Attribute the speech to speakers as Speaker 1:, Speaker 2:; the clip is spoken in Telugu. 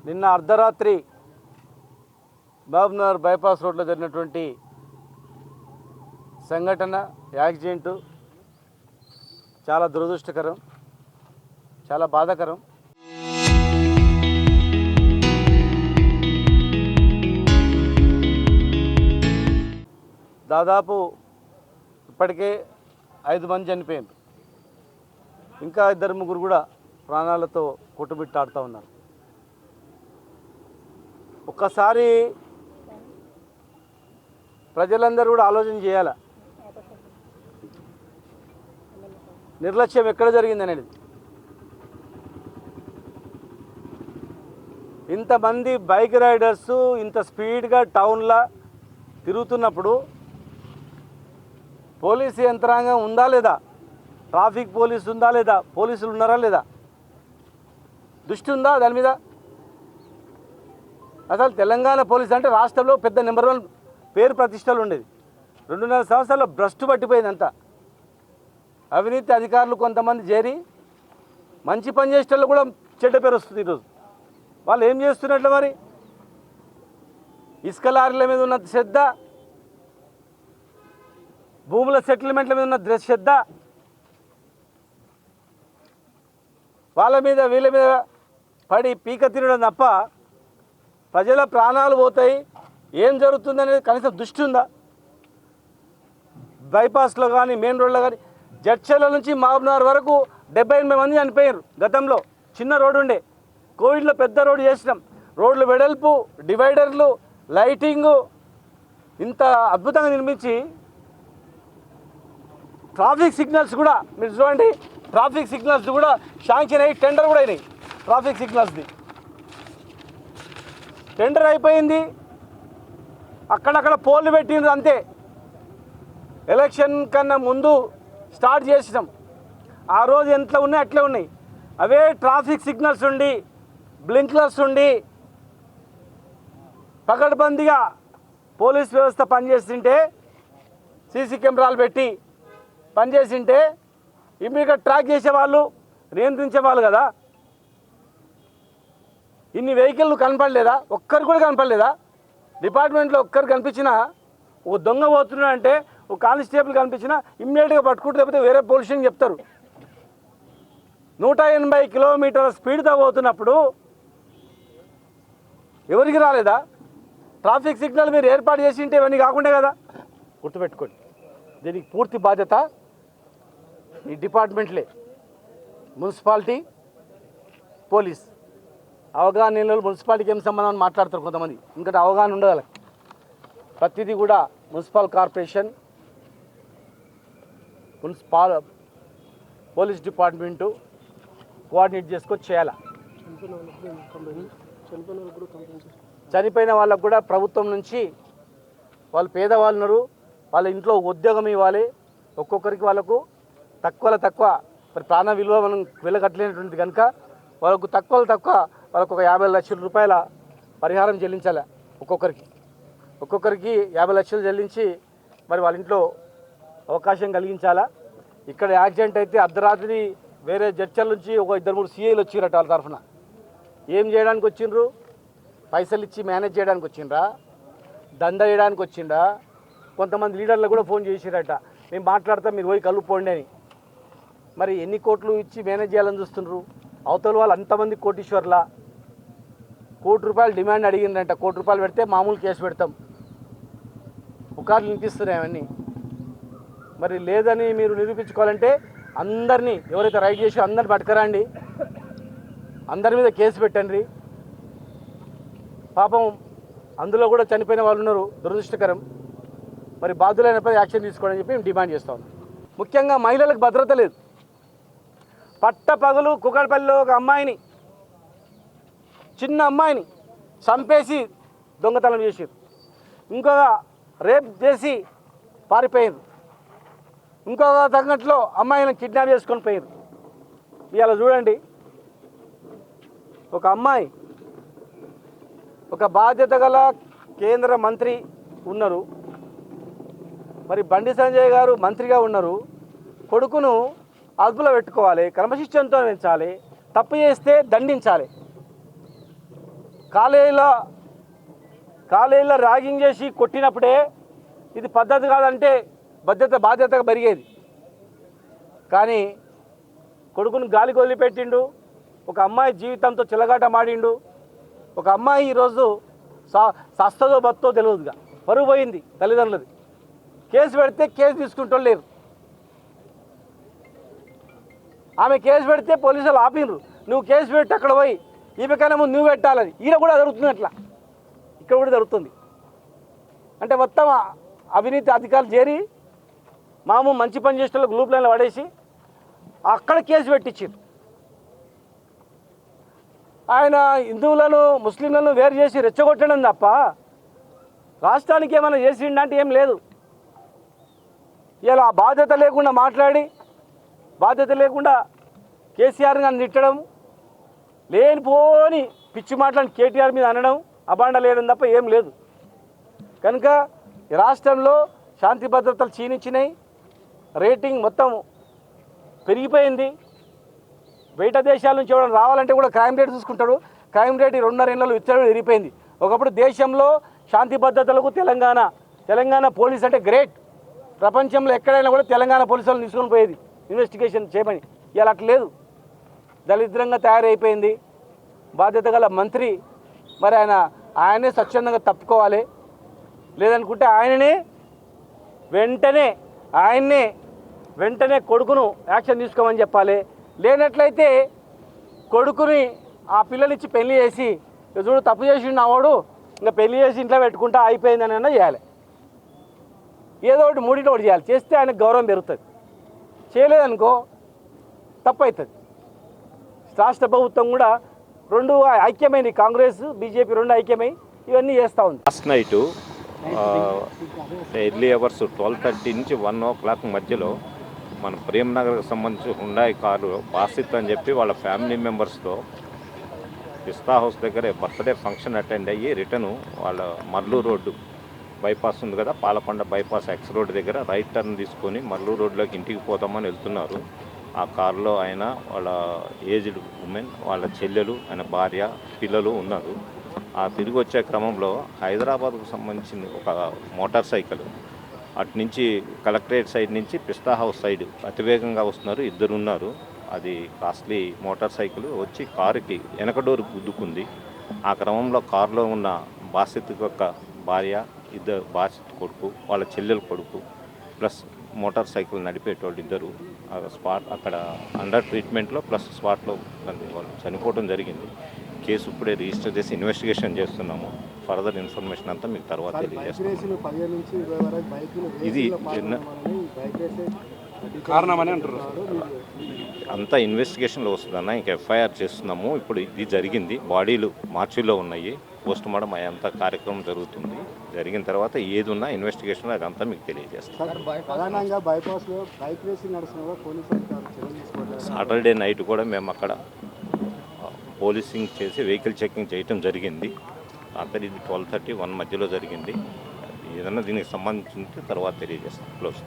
Speaker 1: నిన్న అర్ధరాత్రి మహబూబ్నగర్ బైపాస్ రోడ్లో జరిగినటువంటి సంఘటన యాక్సిడెంటు చాలా దురదృష్టకరం, చాలా బాధాకరం. దాదాపు ఇప్పటికే 5 మంది చనిపోయారు. ఇంకా 2-3 కూడా ప్రాణాలతో కొట్టుమిట్టాడుతూ ఉన్నారు. ఒక్కసారి ప్రజలందరూ కూడా ఆలోచన చేయాలి, నిర్లక్ష్యం ఎక్కడ జరిగింది అనేది. ఇంతమంది బైక్ రైడర్స్ ఇంత స్పీడ్గా టౌన్లో తిరుగుతున్నప్పుడు పోలీసు యంత్రాంగం ఉందా లేదా, ట్రాఫిక్ పోలీసు ఉందా లేదా, పోలీసులు ఉన్నారా లేదా, దృష్టి ఉందా దాని మీద? అసలు తెలంగాణ పోలీసు అంటే రాష్ట్రంలో పెద్ద నెంబర్ 1 పేరు ప్రతిష్టలు ఉండేది. 2.5 సంవత్సరాల్లో భ్రష్టు పట్టిపోయిందంతా. అవినీతి అధికారులు కొంతమంది చేరి మంచి పని చేసేటోళ్ళు కూడా చెడ్డ పేరు వస్తుంది. ఈరోజు వాళ్ళు ఏం చేస్తున్నట్లు మరి? ఇసుక లారీల మీద ఉన్న శ్రద్ధ, భూముల సెటిల్మెంట్ల మీద ఉన్న శ్రద్ధ, వాళ్ళ మీద వీళ్ళ మీద పడి పీక తినడం తప్ప ప్రజల ప్రాణాలు పోతాయి, ఏం జరుగుతుందనేది కనీసం దృష్టి ఉందా? బైపాస్లో కానీ మెయిన్ రోడ్లో కానీ జడ్చర్ల నుంచి మహబూబ్నగర్ వరకు 78 మంది చనిపోయారు. గతంలో చిన్న రోడ్డు ఉండే, కోవిడ్లో పెద్ద రోడ్డు చేసినాం. రోడ్లు వెడల్పు, డివైడర్లు, లైటింగు ఇంత అద్భుతంగా నిర్మించి ట్రాఫిక్ సిగ్నల్స్ కూడా మీరు చూడండి, ట్రాఫిక్ సిగ్నల్స్ కూడా శాంక్షన్ అయ్యి టెండర్ కూడా అయినాయి. ట్రాఫిక్ సిగ్నల్స్ది టెండర్ అయిపోయింది, అక్కడక్కడ పోల్లు పెట్టిండ్రు అంతే. ఎలక్షన్ కన్నా ముందు స్టార్ట్ చేసినాం. ఆ రోజు ఎంత ఉన్నాయి అట్లే ఉన్నాయి. అవే ట్రాఫిక్ సిగ్నల్స్ ఉండి, బ్లింక్లర్స్ ఉండి, పకడ్బందీగా పోలీస్ వ్యవస్థ పనిచేస్తుంటే, సీసీ కెమెరాలు పెట్టి పనిచేసింటే ఇమ్మీడియట్గా ట్రాక్ చేసేవాళ్ళు, నియంత్రించేవాళ్ళు కదా. ఇన్ని వెహికల్ కనపడలేదా? ఒక్కరు కూడా కనపడలేదా? డిపార్ట్మెంట్లో ఒక్కరు కనిపించినా, ఒక దొంగ పోతున్నా అంటే ఒక కానిస్టేబుల్ కనిపించినా ఇమ్మీడియట్గా పట్టుకుంటూ, లేకపోతే వేరే పోలీసుని చెప్తారు. 180 కిలోమీటర్ల స్పీడ్తో పోతున్నప్పుడు ఎవరికి రాలేదా? ట్రాఫిక్ సిగ్నల్ మీరు ఏర్పాటు చేసి ఉంటే ఇవన్నీ కాకుండా కదా. గుర్తుపెట్టుకోండి, దీనికి పూర్తి బాధ్యత ఈ డిపార్ట్మెంట్లే, మున్సిపాలిటీ, పోలీస్. అవగాహన లేని మున్సిపాలిటీకి ఏం సంబంధం అని మాట్లాడతారు కొంతమంది, ఇంకటి అవగాహన ఉండదు వాళ్ళకి. ప్రతిదీ కూడా municipal corporation, police department coordinate చేసుకొని చేయాలి. చనిపోయిన వాళ్ళకు కూడా ప్రభుత్వం నుంచి, వాళ్ళు పేదవాళ్ళు ఉన్నారు, వాళ్ళ ఇంట్లో ఉద్యోగం ఇవ్వాలి. ఒక్కొక్కరికి వాళ్ళకు తక్కువ మరి ప్రాణ విలువ మనం వెలగట్లేనటువంటిది కనుక వాళ్ళకు తక్కువ వాళ్ళకు ఒక 50 లక్షల రూపాయల పరిహారం చెల్లించాలి. ఒక్కొక్కరికి 50 లక్షలు చెల్లించి మరి వాళ్ళ ఇంట్లో అవకాశం కలిగించాలా. ఇక్కడ యాక్సిడెంట్ అయితే అర్ధరాత్రి వేరే జడ్చర్ల నుంచి ఒక 2-3 సీఐలు వచ్చిరట. వాళ్ళ తరఫున ఏం చేయడానికి వచ్చిండ్రు? పైసలు ఇచ్చి మేనేజ్ చేయడానికి వచ్చిండ్రా, దందా చేయడానికి వచ్చిండ్రా? కొంతమంది లీడర్లు కూడా ఫోన్ చేసిరట, మేము మాట్లాడతాం మీరు పోయి కలుపుకోండి అని. మరి ఎన్ని కోట్లు ఇచ్చి మేనేజ్ చేయాలని చూస్తుండ్రు? అవతల వాళ్ళు అంతమంది కోటీశ్వర్లా, ₹1 కోటి డిమాండ్ అడిగిందంట. ₹1 కోటి పెడితే మామూలు కేసు పెడతాం. పుకార్లు వినిపిస్తున్నాయి అవన్నీ. మరి లేదని మీరు నిరూపించుకోవాలంటే అందరినీ, ఎవరైతే రైడ్ చేసి అందరిని పట్టుకురండి, అందరి మీద కేసు పెట్టండి. పాపం అందులో కూడా చనిపోయిన వాళ్ళు ఉన్నారు, దురదృష్టకరం. మరి బాధ్యులైనపై యాక్షన్ తీసుకోవాలని చెప్పి మేము డిమాండ్ చేస్తా ఉన్నాం. ముఖ్యంగా మహిళలకు భద్రత లేదు. పట్టపగలు కుకట్పల్లిలో ఒక అమ్మాయిని, చిన్న అమ్మాయిని చంపేసి దొంగతనం చేసారు. ఇంకొక రేప్ చేసి పారిపోయారు. ఇంకొక సంఘటనలో అమ్మాయిని కిడ్నాప్ చేసుకొని పోయారు. ఇవాళ చూడండి, ఒక అమ్మాయి, ఒక బాధ్యత గల కేంద్ర మంత్రి ఉన్నారు, మరి బండి సంజయ్ గారు మంత్రిగా ఉన్నారు. కొడుకును అదుపులో పెట్టుకోవాలి, క్రమశిక్షణతో పెంచాలి, తప్పు చేస్తే దండించాలి. కాలేజీలో ర్యాగింగ్ చేసి కొట్టినప్పుడే ఇది పద్ధతి కాదంటే బాధ్యతగా పెరిగేది. కానీ కొడుకును గాలికి వదిలిపెట్టిండు. ఒక అమ్మాయి జీవితంతో చిలగాట మాడిండు. ఒక అమ్మాయి ఈరోజు సస్తదో బత్తో తెలియదుగా పరుగు పోయింది తల్లిదండ్రులది. కేసు పెడితే కేసు తీసుకుంటూ లేరు. ఆమె కేసు పెడితే పోలీసులు ఆపినరు. నువ్వు కేసు పెట్టి అక్కడ పోయి ఈమెకైనా ముందు నువ్వు పెట్టాలని. ఈడ కూడా జరుగుతుంది అట్లా, ఇక్కడ కూడా జరుగుతుంది. అంటే మొత్తం అవినీతి అధికారులు చేరి మంచి పని చేసిన గ్రూప్ లైన్లో పడేసి అక్కడ కేసు పెట్టించారు. ఆయన హిందువులను ముస్లింలను వేరు చేసి రెచ్చగొట్టడం తప్ప రాష్ట్రానికి ఏమైనా చేసిండంటే ఏం లేదు. ఇలా బాధ్యత లేకుండా మాట్లాడి బాధ్యత లేకుండా కేసీఆర్ గారిని తిట్టడం, లేనిపోని పిచ్చి మాట్లాడి కేటీఆర్ మీద అనడం, అబాండ లేయడం తప్ప ఏం లేదు. కనుక ఈ రాష్ట్రంలో శాంతి భద్రతలు క్షీణించినాయి. రేటింగ్ మొత్తం పెరిగిపోయింది. బయట దేశాల నుంచి ఎవరైనా రావాలంటే కూడా క్రైమ్ రేట్ చూసుకుంటాడు. క్రైమ్ రేట్ 2.5 ఏళ్ళలో విచ్చలవిడి పెరిగిపోయింది. ఒకప్పుడు దేశంలో శాంతి భద్రతలకు తెలంగాణ పోలీస్ అంటే గ్రేట్. ప్రపంచంలో ఎక్కడైనా కూడా తెలంగాణ పోలీసు వాళ్ళని తీసుకొని పోయేది ఇన్వెస్టిగేషన్ చేయమని. ఇలా అట్లా లేదు, దళిద్రంగా తయారైపోయింది. బాధ్యత గల మంత్రి మరి ఆయనే స్వచ్ఛందంగా తప్పుకోవాలి. లేదనుకుంటే వెంటనే కొడుకును యాక్షన్ తీసుకోమని చెప్పాలి. లేనట్లయితే కొడుకుని ఆ పిల్లనిచ్చి పెళ్లి చేసి చూడు తప్పు చేసిండు నావాడు, ఇంకా పెళ్లి చేసి ఇంట్లో పెట్టుకుంటా అయిపోయిందని అన్నా చేయాలి. ఏదో ఒకటి మూడింటి ఒకటి చేయాలి. చేస్తే ఆయనకు గౌరవం పెరుగుతుంది. చేయలేదనుకో తప్పు అవుతుంది. రాష్ట్ర ప్రభుత్వం కూడా రెండు ఐక్యమైనవి, కాంగ్రెస్ బీజేపీ రెండు ఐక్యమై ఇవన్నీ చేస్తూ ఉంది.
Speaker 2: లాస్ట్ నైట్ ఎర్లీ అవర్స్ 12:30 నుంచి 1 o'clock మధ్యలో మన ప్రేమ్ నగర్కి సంబంధించి హుండాయ్ కారు బాసిత్ అని చెప్పి వాళ్ళ ఫ్యామిలీ మెంబర్స్తో పిస్తా హౌస్ దగ్గర బర్త్డే ఫంక్షన్ అటెండ్ అయ్యి రిటర్ను వాళ్ళ మర్లూరు రోడ్డు బైపాస్ ఉంది కదా, పాలకొండ బైపాస్ ఎక్స్ రోడ్ దగ్గర రైట్ టర్న్ తీసుకొని మర్లూరు రోడ్లోకి ఇంటికి పోతామని వెళ్తున్నారు. ఆ కారులో ఆయన, వాళ్ళ ఏజ్డ్ ఉమెన్, వాళ్ళ చెల్లెలు, ఆయన భార్య, పిల్లలు ఉన్నారు. ఆ తిరిగి వచ్చే క్రమంలో హైదరాబాద్కు సంబంధించిన ఒక మోటార్ సైకిల్ అటు నుంచి కలెక్టరేట్ సైడ్ నుంచి పిస్తా హౌస్ సైడ్ అతివేగంగా వస్తున్నారు. ఇద్దరు ఉన్నారు. అది కాస్ట్లీ మోటార్ సైకిల్ వచ్చి కారుకి వెనక డోర్ గుద్దుకుంది. ఆ క్రమంలో కారులో ఉన్న బాసిత్ యొక్క భార్య, ఇద్దరు బాసిత్ కొడుకు, వాళ్ళ చెల్లెల కొడుకు ప్లస్ మోటార్ సైకిల్ నడిపేటోళ్ళు ఇద్దరు స్పాట్ అక్కడ అండర్ ట్రీట్మెంట్లో ప్లస్ స్పాట్లో వాళ్ళు చనిపోవడం జరిగింది. కేసు ఇప్పుడే రిజిస్టర్ చేసి ఇన్వెస్టిగేషన్ చేస్తున్నాము. ఫర్దర్ ఇన్ఫర్మేషన్ అంతా మీకు తర్వాత తెలియజేస్తాం. ఇది
Speaker 1: కారణమని అంటారు.
Speaker 2: అంతా ఇన్వెస్టిగేషన్లో వస్తుందన్న. ఇంకా ఎఫ్ఐఆర్ చేస్తున్నాము. ఇప్పుడు ఇది జరిగింది. బాడీలు మార్చిలో ఉన్నాయి. పోస్ట్ మార్టం అయ్యేంత కార్యక్రమం జరుగుతుంది. జరిగిన తర్వాత ఏది ఉన్నా ఇన్వెస్టిగేషన్ అదంతా మీకు తెలియజేస్తాం. సాటర్డే నైట్ కూడా మేము అక్కడ పోలీసింగ్ చేసి వెహికల్ చెకింగ్ చేయటం జరిగింది. అక్కడ ఇది 12:30, 1 మధ్యలో జరిగింది. ఏదన్నా దీనికి సంబంధించి తర్వాత తెలియజేస్తాం. క్లోజ్.